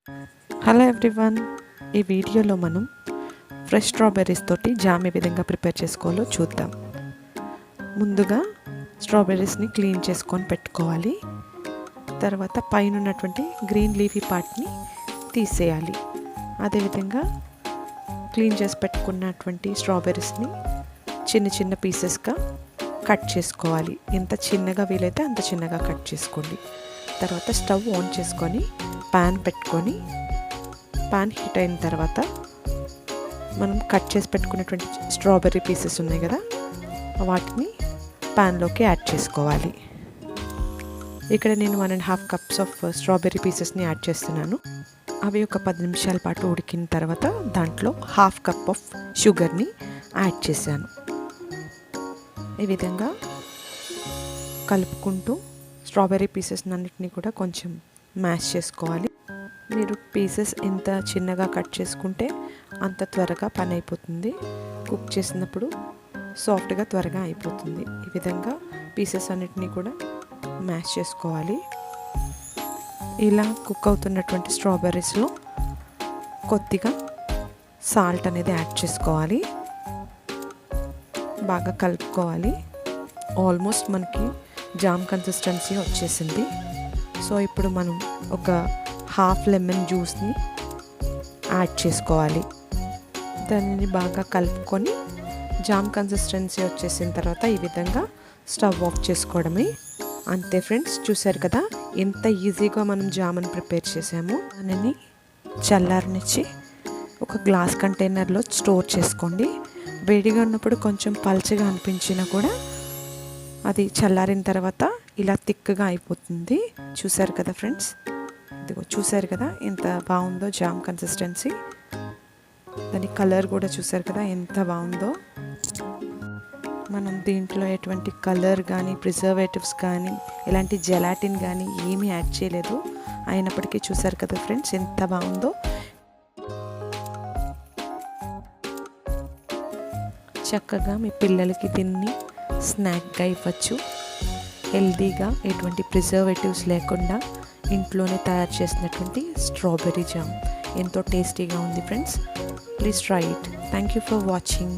Hello everyone, ఈ వీడియోలో మనం ఫ్రెష్ స్ట్రాబెర్రీస్ తోటి జామ్ ఏ విధంగా ప్రిపేర్ చేసుకోవాలో చూద్దాం. ముందుగా స్ట్రాబెర్రీస్ని క్లీన్ చేసుకొని పెట్టుకోవాలి. తర్వాత పైన ఉన్నటువంటి గ్రీన్ లీఫీ పార్ట్ని తీసేయాలి. అదేవిధంగా క్లీన్ చేసి పెట్టుకున్నటువంటి స్ట్రాబెర్రీస్ని చిన్న చిన్న పీసెస్గా కట్ చేసుకోవాలి. ఎంత చిన్నగా వీలైతే అంత చిన్నగా కట్ చేసుకోండి. తర్వాత స్టవ్ ఆన్ చేసుకొని ప్యాన్ పెట్టుకొని ప్యాన్ హీట్ అయిన తర్వాత మనం కట్ చేసి పెట్టుకున్నటువంటి స్ట్రాబెర్రీ పీసెస్ ఉన్నాయి కదా, వాటిని ప్యాన్లోకి యాడ్ చేసుకోవాలి. ఇక్కడ నేను 1.5 కప్స్ ఆఫ్ స్ట్రాబెర్రీ పీసెస్ని యాడ్ చేస్తున్నాను. అవి ఒక 10 నిమిషాల పాటు ఉడికిన తర్వాత దాంట్లో 1/2 కప్ ఆఫ్ షుగర్ని యాడ్ చేశాను. ఈ విధంగా కలుపుకుంటూ స్ట్రాబెర్రీ పీసెస్ అన్నిటిని కూడా కొంచెం మ్యాష్ చేసుకోవాలి. మీరు పీసెస్ ఎంత చిన్నగా కట్ చేసుకుంటే అంత త్వరగా పని అయిపోతుంది. కుక్ చేసినప్పుడు సాఫ్ట్గా త్వరగా అయిపోతుంది. ఈ విధంగా పీసెస్ అన్నిటినీ కూడా మ్యాష్ చేసుకోవాలి. ఇలా కుక్ అవుతున్నటువంటి స్ట్రాబెర్రీస్లో కొద్దిగా సాల్ట్ అనేది యాడ్ చేసుకోవాలి. బాగా కలుపుకోవాలి. ఆల్మోస్ట్ మనకి జామ్ కన్సిస్టెన్సీ వచ్చేసింది. సో ఇప్పుడు మనం ఒక 1/2 లెమన్ జ్యూస్ని యాడ్ చేసుకోవాలి. దానిని బాగా కలుపుకొని జామ్ కన్సిస్టెన్సీ వచ్చేసిన తర్వాత ఈ విధంగా స్టవ్ ఆఫ్ చేసుకోవడమే. అంతే ఫ్రెండ్స్, చూసారు కదా ఎంత ఈజీగా మనం జామ్ని ప్రిపేర్ చేసాము. దానిని చల్లారనిచ్చి ఒక గ్లాస్ కంటైనర్లో స్టోర్ చేసుకోండి. వేడిగా ఉన్నప్పుడు కొంచెం పల్చగా అనిపించినా కూడా అది చల్లారిన తర్వాత ఇలా థిక్గా అయిపోతుంది. చూసారు కదా ఫ్రెండ్స్, ఇదిగో చూసారు కదా ఎంత బాగుందో జామ్ కన్సిస్టెన్సీ. దాని కలర్ కూడా చూసారు కదా ఎంత బాగుందో. మనం దీంట్లో ఎటువంటి కలర్ కానీ ప్రిజర్వేటివ్స్ కానీ ఎలాంటి జెలాటిన్ కానీ ఏమీ యాడ్ చేయలేదు. అయినప్పటికీ చూసారు కదా ఫ్రెండ్స్ ఎంత బాగుందో. చక్కగా మీ పిల్లలకి దీన్ని స్నాక్గా ఇవ్వచ్చు. హెల్తీగా ఎటువంటి ప్రిజర్వేటివ్స్ లేకుండా ఇంట్లోనే తయారు చేసినటువంటి స్ట్రాబెర్రీ జామ్ ఎంతో టేస్టీగా ఉంది friends. Please try it. Thank you for watching.